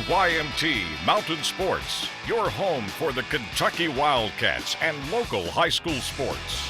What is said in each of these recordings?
WYMT Mountain Sports, your home for the Kentucky Wildcats and local high school sports.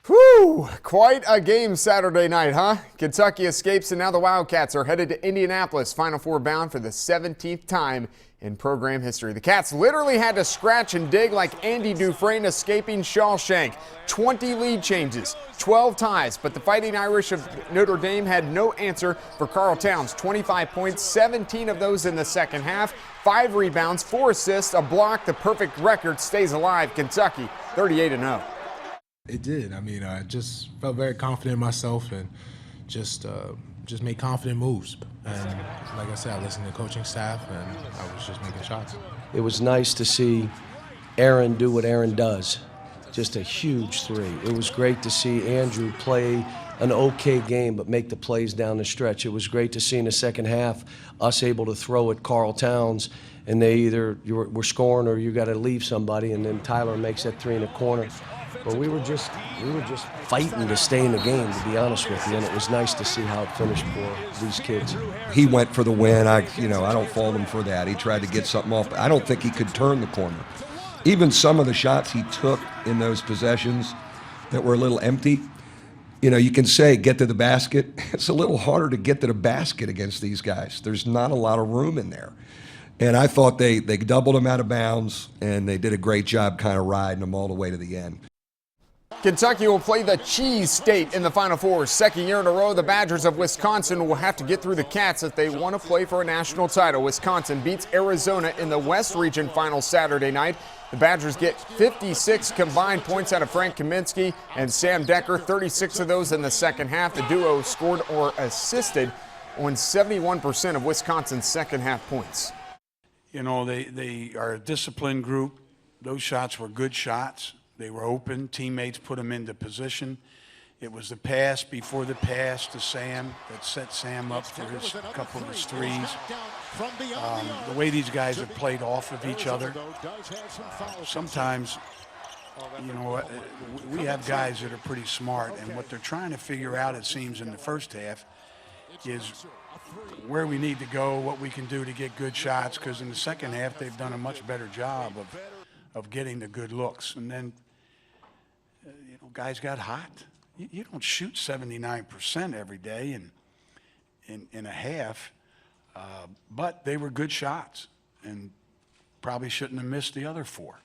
Whew, quite a game Saturday night, huh? Kentucky escapes and now the Wildcats are headed to Indianapolis, Final Four bound for the 17th time in program history. The Cats literally had to scratch and dig like Andy Dufresne escaping Shawshank. 20 lead changes, 12 ties, but the Fighting Irish of Notre Dame had no answer for Carl Towns. 25 points, 17 of those in the second half, 5 rebounds, 4 assists, a block. The perfect record stays alive. Kentucky 38-0. It did. I mean, I just felt very confident in myself and just made confident moves. And like I said, I listened to the coaching staff and I was just making shots. It was nice to see Aaron do what Aaron does. Just a huge three. It was great to see Andrew play an okay game but make the plays down the stretch. It was great to see in the second half us able to throw at Carl Towns and they either were scoring or you got to leave somebody, and then Tyler makes that three in the corner. But we were just fighting to stay in the game, to be honest with you, and it was nice to see how it finished for these kids. He went for the win. I don't fault him for that. He tried to get something off. I don't think he could turn the corner. Even some of the shots he took in those possessions that were a little empty, you can say get to the basket. It's a little harder to get to the basket against these guys. There's not a lot of room in there. And I thought they doubled him out of bounds, and they did a great job kind of riding them all the way to the end. Kentucky will play the Cheese State in the Final Four. Second year in a row, the Badgers of Wisconsin will have to get through the Cats if they want to play for a national title. Wisconsin beats Arizona in the West Region Final Saturday night. The Badgers get 56 combined points out of Frank Kaminsky and Sam Decker, 36 of those in the second half. The duo scored or assisted on 71% of Wisconsin's second half points. They are a disciplined group. Those shots were good shots. They were open. Teammates put them into position. It was the pass before the pass to Sam that set Sam up for a couple of his threes. The way these guys have played off of each other, sometimes, we have guys that are pretty smart, and what they're trying to figure out, it seems, in the first half is where we need to go, what we can do to get good shots, because in the second half they've done a much better job of getting the good looks. And then, guys got hot. You don't shoot 79% every day in a half, but they were good shots and probably shouldn't have missed the other 4.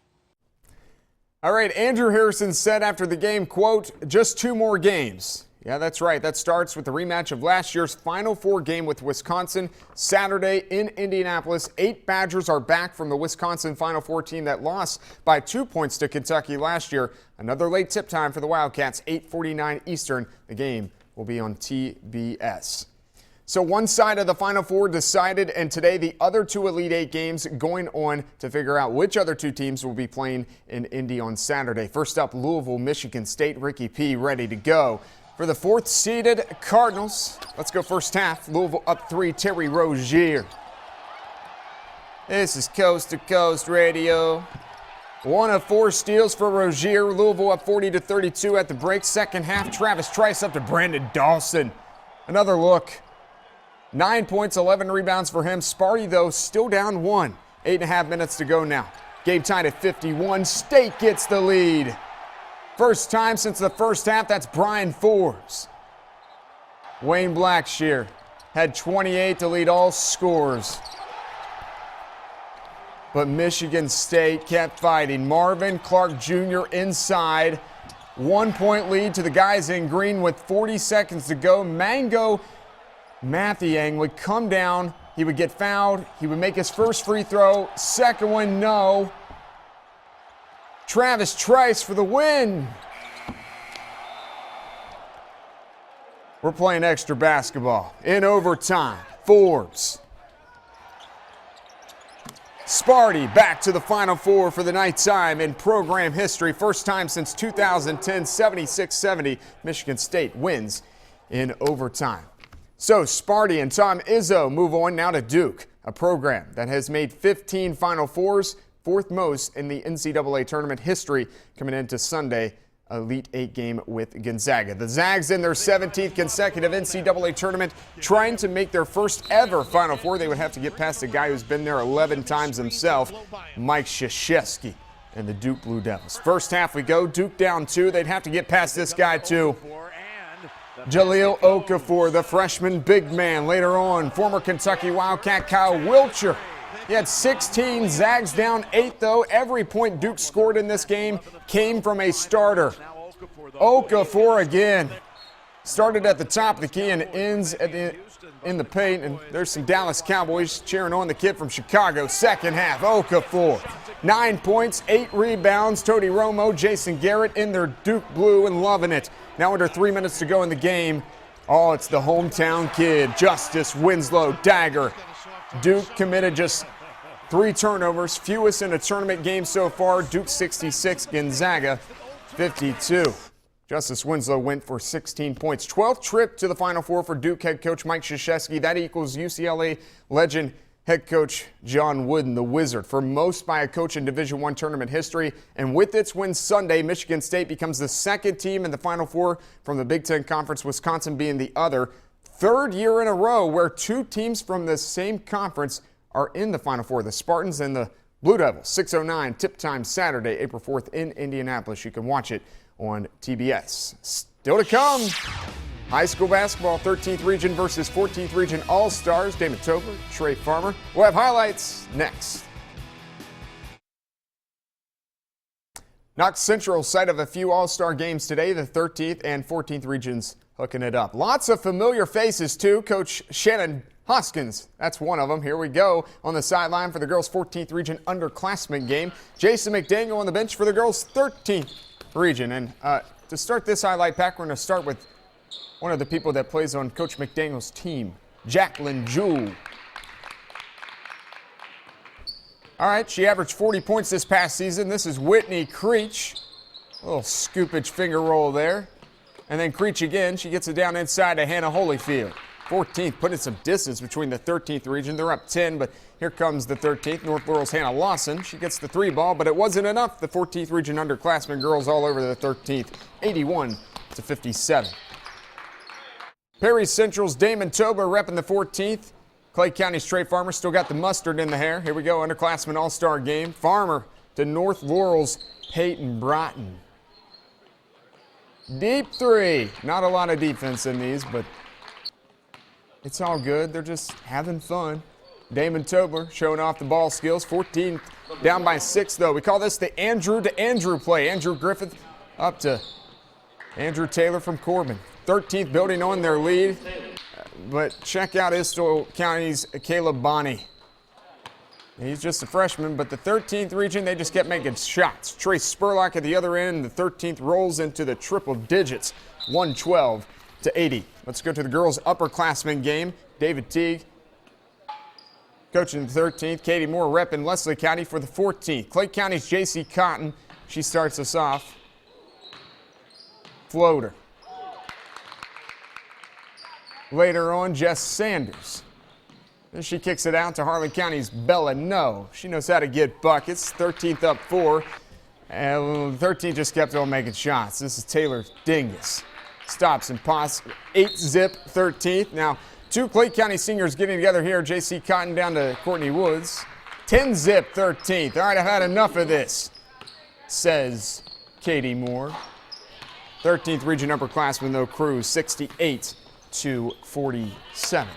All right, Andrew Harrison said after the game, quote, just 2 more games. Yeah, that's right. That starts with the rematch of last year's Final Four game with Wisconsin Saturday in Indianapolis. 8 Badgers are back from the Wisconsin Final Four team that lost by 2 points to Kentucky last year. Another late tip time for the Wildcats, 8:49 Eastern. The game will be on TBS. So one side of the Final Four decided, and today the other 2 Elite 8 games going on to figure out which other 2 teams will be playing in Indy on Saturday. First up, Louisville, Michigan State. Ricky P. ready to go. For the 4th-seeded Cardinals, let's go first half. Louisville up 3, Terry Rozier. This is Coast to Coast Radio. 1 of 4 steals for Rozier. Louisville up 40-32 at the break. Second half, Travis Trice up to Brandon Dawson. Another look. 9 points, 11 rebounds for him. Sparty, though, still down 1. 8.5 minutes to go now. Game tied at 51. State gets the lead. First time since the first half, that's Brian Forbes. Wayne Blackshear had 28 to lead all scores. But Michigan State kept fighting. Marvin Clark Jr. inside. 1-point lead to the guys in green with 40 seconds to go. Mango Mathiang would come down. He would get fouled. He would make his first free throw. Second one, no. Travis Trice for the win. We're playing extra basketball in overtime. Forbes. Sparty back to the Final Four for the ninth time in program history. First time since 2010, 76-70. Michigan State wins in overtime. So Sparty and Tom Izzo move on now to Duke, a program that has made 15 Final Fours, 4th most in the NCAA tournament history, coming into Sunday Elite Eight game with Gonzaga. The Zags in their 17th consecutive NCAA tournament, trying to make their first ever Final Four. They would have to get past a guy who's been there 11 times himself, Mike Krzyzewski and the Duke Blue Devils. First half we go, Duke down 2. They'd have to get past this guy too. Jahlil Okafor, the freshman big man. Later on, former Kentucky Wildcat Kyle Wiltshire. He had 16, Zags down 8 though. Every point Duke scored in this game came from a starter. Okafor again. Started at the top of the key and ends in the paint. And there's some Dallas Cowboys cheering on the kid from Chicago. Second half, Okafor. 9 points, 8 rebounds. Tony Romo, Jason Garrett in their Duke blue and loving it. Now under 3 minutes to go in the game. Oh, it's the hometown kid, Justice Winslow Dagger. Duke committed just 3 turnovers, fewest in a tournament game so far. Duke 66, Gonzaga 52. Justice Winslow went for 16 points. 12th trip to the Final Four for Duke head coach Mike Krzyzewski. That equals UCLA legend head coach John Wooden, the Wizard, for most by a coach in Division I tournament history. And with its win Sunday, Michigan State becomes the second team in the Final Four from the Big Ten Conference, Wisconsin being the other. 3rd year in a row where 2 teams from the same conference are in the Final Four, the Spartans and the Blue Devils. 6:09 tip time Saturday, April 4th in Indianapolis. You can watch it on TBS. Still to come, high school basketball, 13th region versus 14th region All-Stars. Damon Tober, Trey Farmer. We'll have highlights next. Knox Central site of a few All-Star games today, the 13th and 14th regions hooking it up. Lots of familiar faces too. Coach Shannon Hoskins, that's one of them. Here we go on the sideline for the girls' 14th region underclassmen game. Jason McDaniel on the bench for the girls' 13th region. And to start this highlight pack, we're going to start with one of the people that plays on Coach McDaniel's team, Jacqueline Jewell. All right, she averaged 40 points this past season. This is Whitney Creech. A little scoopage finger roll there. And then Creech again. She gets it down inside to Hannah Holyfield. 14th, putting some distance between the 13th region. They're up 10, but here comes the 13th. North Laurel's Hannah Lawson. She gets the 3 ball, but it wasn't enough. The 14th region underclassmen girls all over the 13th, 81-57. Perry Central's Damon Tober repping the 14th. Clay County's Trey Farmer still got the mustard in the hair. Here we go, underclassmen all-star game. Farmer to North Laurel's Peyton Broughton. Deep 3. Not a lot of defense in these, but it's all good. They're just having fun. Damon Tobler showing off the ball skills. 14 down by 6, though. We call this the Andrew to Andrew play. Andrew Griffith up to Andrew Taylor from Corbin. 13th building on their lead. But check out Estill County's Caleb Bonney. He's just a freshman, but the 13th region, they just kept making shots. Trace Spurlock at the other end. The 13th rolls into the triple digits, 112-80. Let's go to the girls' upperclassmen game. David Teague coaching the 13th. Katie Moore repping Leslie County for the 14th. Clay County's J.C. Cotton. She starts us off. Floater. Later on, Jess Sanders. Then she kicks it out to Harlan County's Bella No. She knows how to get buckets. 13th up 4. And 13th just kept on making shots. This is Taylor Dingus. Stops and pots. 8-zip 13th. Now, 2 Clay County seniors getting together here. J.C. Cotton down to Courtney Woods. 10-zip 13th. All right, I've had enough of this, says Katie Moore. 13th region upperclassmen, though, Cruz 68-47.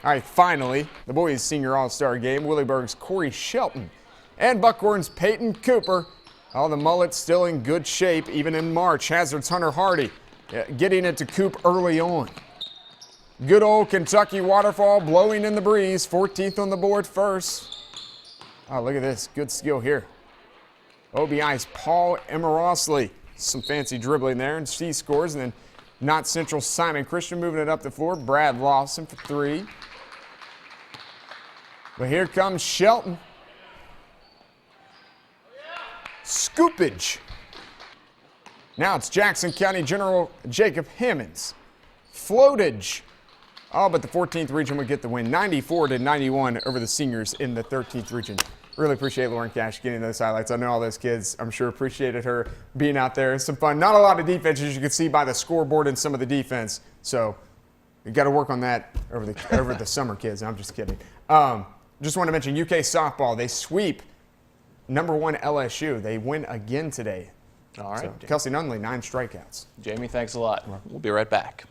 All right, finally, the boys' senior all-star game. Williburg's Corey Shelton and Buckhorn's Peyton Cooper. All the mullets still in good shape, even in March. Hazard's Hunter Hardy getting it to Coop early on. Good old Kentucky waterfall blowing in the breeze. 14th on the board first. Oh, look at this. Good skill here. OBI's Paul Emerosley. Some fancy dribbling there, and she scores. And then Knott Central's Simon Christian moving it up the floor. Brad Lawson for 3. But here comes Shelton. Scoopage. Now it's Jackson County General Jacob Hammonds. Floatage. Oh, but the 14th region would get the win. 94-91 over the seniors in the 13th region Really appreciate Lauren Cash getting those highlights. I know all those kids, I'm sure, appreciated her being out there. It's some fun. Not a lot of defense, as you can see by the scoreboard and some of the defense. So you got to work on that over the summer, kids. I'm just kidding. Just want to mention UK softball. They sweep #1 LSU. They win again today. All right. So, Kelsey Nunley, 9 strikeouts. Jamie, thanks a lot. We'll be right back.